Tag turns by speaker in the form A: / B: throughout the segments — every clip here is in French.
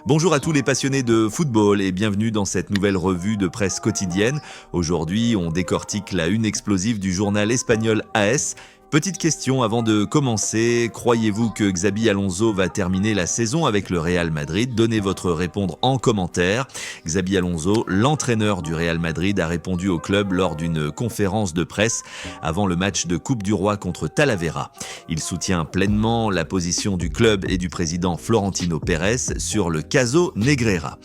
A: Bonjour à tous les passionnés de football et bienvenue dans cette nouvelle revue de presse quotidienne. Aujourd'hui, on décortique la une explosive du journal espagnol AS. Petite question avant de commencer, croyez-vous que Xabi Alonso va terminer la saison avec le Real Madrid? Donnez votre réponse en commentaire. Xabi Alonso, l'entraîneur du Real Madrid, a répondu au club lors d'une conférence de presse avant le match de Coupe du Roi contre Talavera. Il soutient pleinement la position du club et du président Florentino Pérez sur le caso Negreira.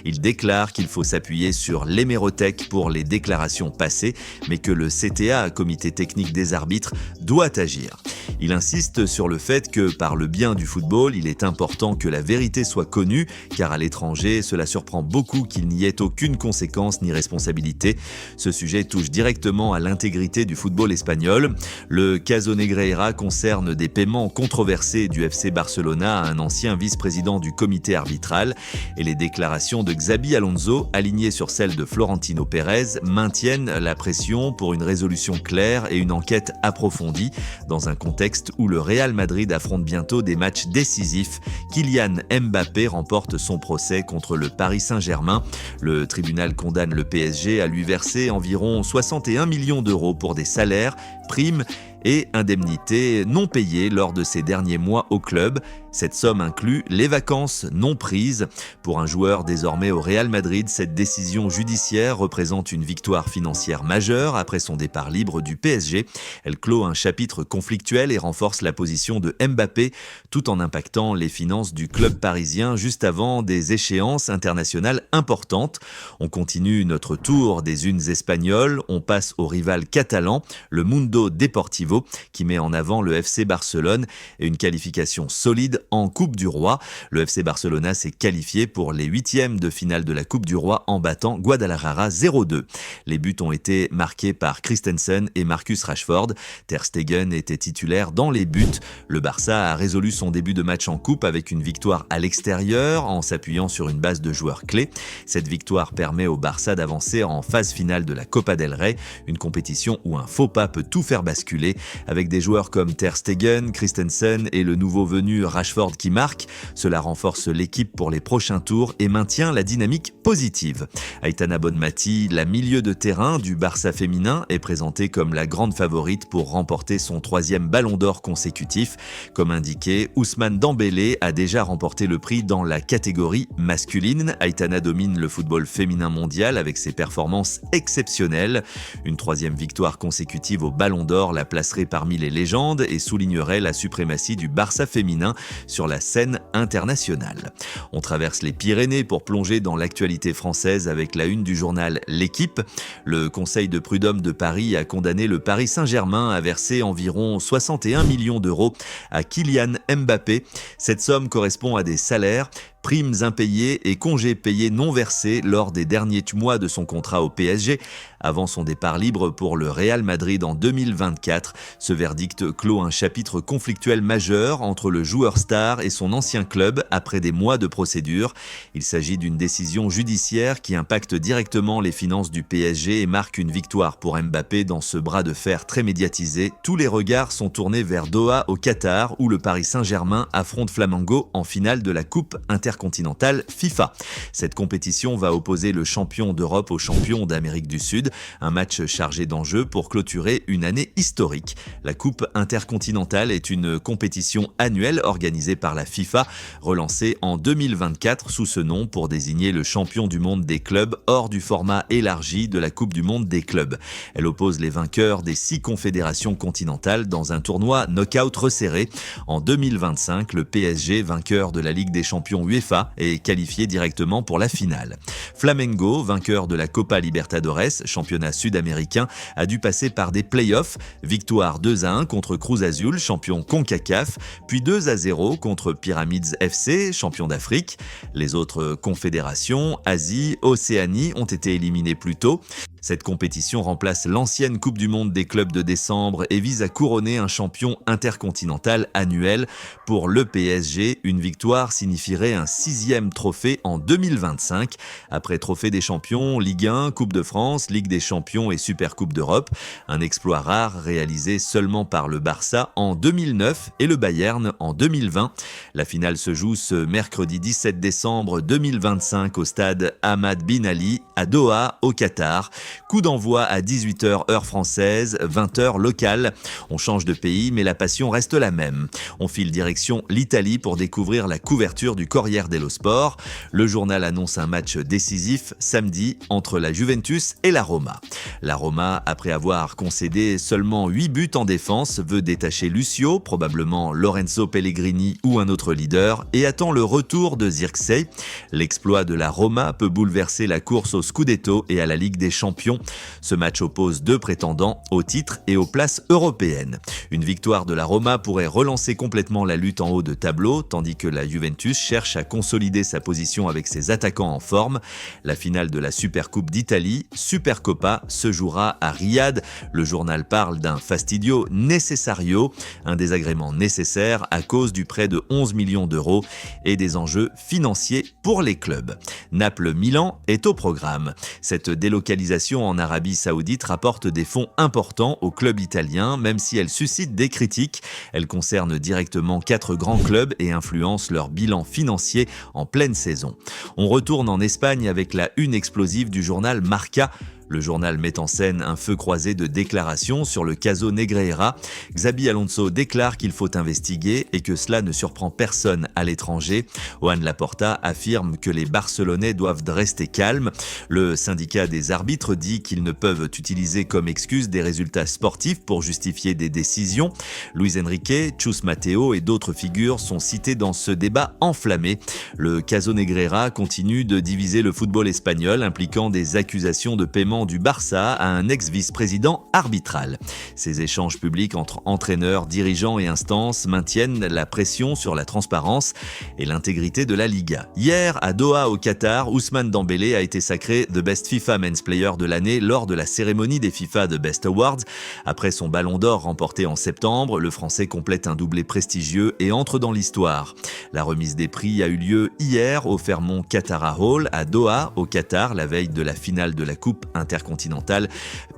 A: Il déclare qu'il faut s'appuyer sur l'hémérothèque pour les déclarations passées, mais que le CTA, comité technique des arbitres, doit agir. Il insiste sur le fait que, par le bien du football, il est important que la vérité soit connue, car à l'étranger, cela surprend beaucoup qu'il n'y ait aucune conséquence ni responsabilité. Ce sujet touche directement à l'intégrité du football espagnol. Le caso Negreira concerne des paiements controversés du FC Barcelona à un ancien vice-président du comité arbitral, et les déclarations de Xabi Alonso, alignées sur celles de Florentino Pérez, maintiennent la pression pour une résolution claire et une enquête approfondie, dans un contexte où le Real Madrid affronte bientôt des matchs décisifs. Kylian Mbappé remporte son procès contre le Paris Saint-Germain. Le tribunal condamne le PSG à lui verser environ 61 millions d'euros pour des salaires, primes et indemnités non payées lors de ses derniers mois au club. Cette somme inclut les vacances non prises. Pour un joueur désormais au Real Madrid, cette décision judiciaire représente une victoire financière majeure après son départ libre du PSG. Elle clôt un chapitre conflictuel et renforce la position de Mbappé, tout en impactant les finances du club parisien juste avant des échéances internationales importantes. On continue notre tour des unes espagnoles, on passe au rival catalan, le Mundo Deportivo, qui met en avant le FC Barcelone et une qualification solide en Coupe du Roi. Le FC Barcelona s'est qualifié pour les huitièmes de finale de la Coupe du Roi en battant Guadalajara 0-2. Les buts ont été marqués par Christensen et Marcus Rashford. Ter Stegen était titulaire dans les buts. Le Barça a résolu son début de match en Coupe avec une victoire à l'extérieur en s'appuyant sur une base de joueurs clés. Cette victoire permet au Barça d'avancer en phase finale de la Copa del Rey, une compétition où un faux pas peut tout faire basculer. Avec des joueurs comme Ter Stegen, Christensen et le nouveau venu Rashford qui marque, cela renforce l'équipe pour les prochains tours et maintient la dynamique positive. Aitana Bonmati, la milieu de terrain du Barça féminin, est présentée comme la grande favorite pour remporter son 3e ballon d'or consécutif. Comme indiqué, Ousmane Dembélé a déjà remporté le prix dans la catégorie masculine. Aitana domine le football féminin mondial avec ses performances exceptionnelles. Une 3e victoire consécutive au ballon d'or la placerait parmi les légendes et soulignerait la suprématie du Barça féminin sur la scène internationale. On traverse les Pyrénées pour plonger dans l'actualité française avec la une du journal L'Équipe. Le Conseil de prud'homme de Paris a condamné le Paris Saint-Germain à verser environ 61 millions d'euros à Kylian Mbappé. Cette somme correspond à des salaires, primes impayées et congés payés non versés lors des derniers mois de son contrat au PSG, avant son départ libre pour le Real Madrid en 2024. Ce verdict clôt un chapitre conflictuel majeur entre le joueur star et son ancien club après des mois de procédure. Il s'agit d'une décision judiciaire qui impacte directement les finances du PSG et marque une victoire pour Mbappé dans ce bras de fer très médiatisé. Tous les regards sont tournés vers Doha au Qatar où le Paris Saint-Germain affronte Flamengo en finale de la Coupe intercontinentale FIFA. Cette compétition va opposer le champion d'Europe au champion d'Amérique du Sud, un match chargé d'enjeux pour clôturer une année historique. La Coupe intercontinentale est une compétition annuelle organisée par la FIFA, relancée en 2024 sous ce nom pour désigner le champion du monde des clubs hors du format élargi de la Coupe du monde des clubs. Elle oppose les vainqueurs des 6 confédérations continentales dans un tournoi knock-out resserré. En 2025, le PSG, vainqueur de la Ligue des champions UEFA, est qualifié directement pour la finale. Flamengo, vainqueur de la Copa Libertadores, championnat sud-américain, a dû passer par des playoffs. Victoire 2-1 contre Cruz Azul, champion CONCACAF, puis 2-0 contre Pyramids FC, champion d'Afrique. Les autres confédérations, Asie, Océanie, ont été éliminées plus tôt. Cette compétition remplace l'ancienne Coupe du Monde des clubs de décembre et vise à couronner un champion intercontinental annuel. Pour le PSG, une victoire signifierait un 6e trophée en 2025. Après Trophée des champions, Ligue 1, Coupe de France, Ligue des champions et Supercoupe d'Europe. Un exploit rare réalisé seulement par le Barça en 2009 et le Bayern en 2020. La finale se joue ce mercredi 17 décembre 2025 au stade Hamad Bin Ali à Doha, au Qatar. Coup d'envoi à 18h heure française, 20h locale. On change de pays, mais la passion reste la même. On file direction l'Italie pour découvrir la couverture du Corriere dello Sport. Le journal annonce un match décisif samedi entre la Juventus et la Roma. La Roma, après avoir concédé seulement 8 buts en défense, veut détacher Lucio, probablement Lorenzo Pellegrini ou un autre leader, et attend le retour de Zirkzee. L'exploit de la Roma peut bouleverser la course au Scudetto et à la Ligue des Champions. Ce match oppose deux prétendants au titre et aux places européennes. Une victoire de la Roma pourrait relancer complètement la lutte en haut de tableau, tandis que la Juventus cherche à consolider sa position avec ses attaquants en forme. La finale de la Supercoupe d'Italie, Supercoppa, se jouera à Riyad. Le journal parle d'un fastidio necessario, un désagrément nécessaire à cause du prêt de 11 millions d'euros et des enjeux financiers pour les clubs. Naples-Milan est au programme. Cette délocalisation en Arabie Saoudite rapporte des fonds importants au club italien, même si elle suscite des critiques. Elle concerne directement 4 grands clubs et influence leur bilan financier en pleine saison. On retourne en Espagne avec la une explosive du journal Marca. Le journal met en scène un feu croisé de déclarations sur le caso Negreira. Xabi Alonso déclare qu'il faut investiguer et que cela ne surprend personne à l'étranger. Joan Laporta affirme que les Barcelonais doivent rester calmes. Le syndicat des arbitres dit qu'ils ne peuvent utiliser comme excuse des résultats sportifs pour justifier des décisions. Luis Enrique, Chus Mateo et d'autres figures sont cités dans ce débat enflammé. Le caso Negreira continue de diviser le football espagnol, impliquant des accusations de paiement du Barça à un ex-vice-président arbitral. Ces échanges publics entre entraîneurs, dirigeants et instances maintiennent la pression sur la transparence et l'intégrité de la Liga. Hier, à Doha au Qatar, Ousmane Dembélé a été sacré The Best FIFA Men's Player de l'année lors de la cérémonie des FIFA The Best Awards. Après son ballon d'or remporté en septembre, le Français complète un doublé prestigieux et entre dans l'histoire. La remise des prix a eu lieu hier au Fairmont Qatar Hall à Doha, au Qatar, la veille de la finale de la Coupe intercontinentale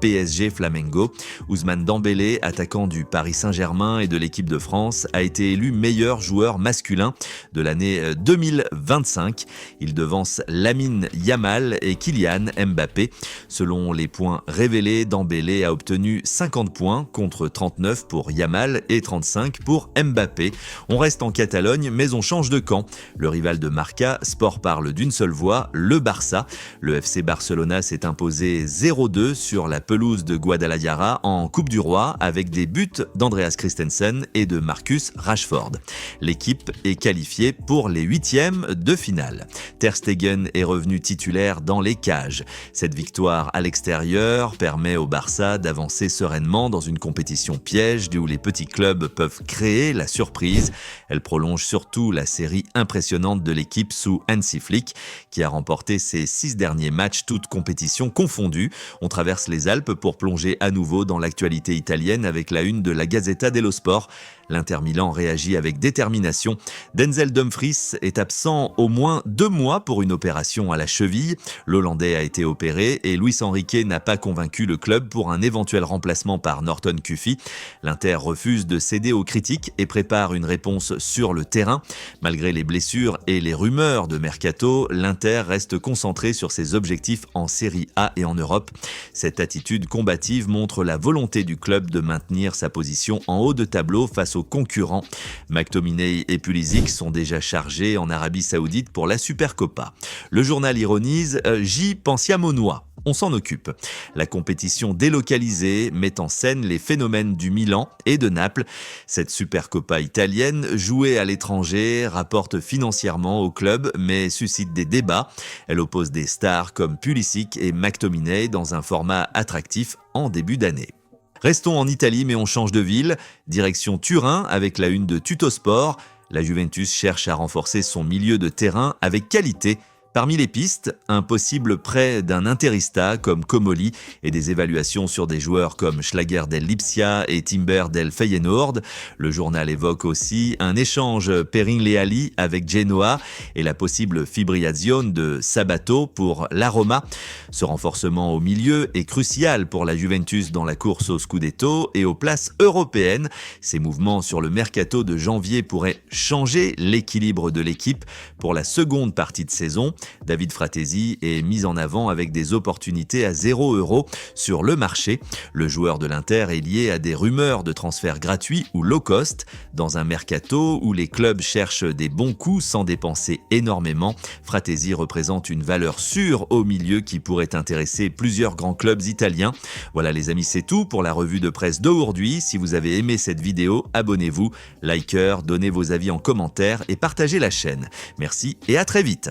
A: PSG Flamengo. Ousmane Dembélé, attaquant du Paris Saint-Germain et de l'équipe de France, a été élu meilleur joueur masculin de l'année 2025. Il devance Lamine Yamal et Kylian Mbappé. Selon les points révélés, Dembélé a obtenu 50 points contre 39 pour Yamal et 35 pour Mbappé. On reste en Catalogne, mais on change de camp. Le rival de Marca, Sport parle d'une seule voix, le Barça. Le FC Barcelona s'est imposé 0-2 sur la pelouse de Guadalajara en Coupe du Roi avec des buts d'Andreas Christensen et de Marcus Rashford. L'équipe est qualifiée pour les 8e de finale. Ter Stegen est revenu titulaire dans les cages. Cette victoire à l'extérieur permet au Barça d'avancer sereinement dans une compétition piège où les petits clubs peuvent créer la surprise. Elle prolonge surtout la série impressionnante de l'équipe sous Hansi Flick qui a remporté ses 6 derniers matchs toutes compétitions confondues. On traverse les Alpes pour plonger à nouveau dans l'actualité italienne avec la une de la Gazzetta dello Sport. L'Inter Milan réagit avec détermination. Denzel Dumfries est absent au moins 2 mois pour une opération à la cheville. L'Hollandais a été opéré et Luis Enrique n'a pas convaincu le club pour un éventuel remplacement par Norton Cuffy. L'Inter refuse de céder aux critiques et prépare une réponse sur le terrain. Malgré les blessures et les rumeurs de mercato, l'Inter reste concentré sur ses objectifs en Série A et en Europe. Cette attitude combative montre la volonté du club de maintenir sa position en haut de tableau face aux concurrents. McTominay et Pulisic sont déjà chargés en Arabie Saoudite pour la Supercoppa. Le journal ironise « J'y pensiamo noi ». On s'en occupe. La compétition délocalisée met en scène les phénomènes du Milan et de Naples. Cette Supercoppa italienne, jouée à l'étranger, rapporte financièrement au club mais suscite des débats. Elle oppose des stars comme Pulisic et McTominay dans un format attractif en début d'année. Restons en Italie mais on change de ville. Direction Turin avec la une de Tuttosport. La Juventus cherche à renforcer son milieu de terrain avec qualité. Parmi les pistes, un possible prêt d'un Interista comme Comolli et des évaluations sur des joueurs comme Schlager del Lipsia et Timber del Feyenoord. Le journal évoque aussi un échange Perin-Leali avec Genoa et la possible fibriation de Sabato pour la Roma. Ce renforcement au milieu est crucial pour la Juventus dans la course au Scudetto et aux places européennes. Ces mouvements sur le mercato de janvier pourraient changer l'équilibre de l'équipe pour la seconde partie de saison. David Fratesi est mis en avant avec des opportunités à 0 € sur le marché. Le joueur de l'Inter est lié à des rumeurs de transferts gratuits ou low cost. Dans un mercato où les clubs cherchent des bons coups sans dépenser énormément, Fratesi représente une valeur sûre au milieu qui pourrait intéresser plusieurs grands clubs italiens. Voilà les amis, c'est tout pour la revue de presse d'aujourd'hui. Si vous avez aimé cette vidéo, abonnez-vous, likez, donnez vos avis en commentaire et partagez la chaîne. Merci et à très vite.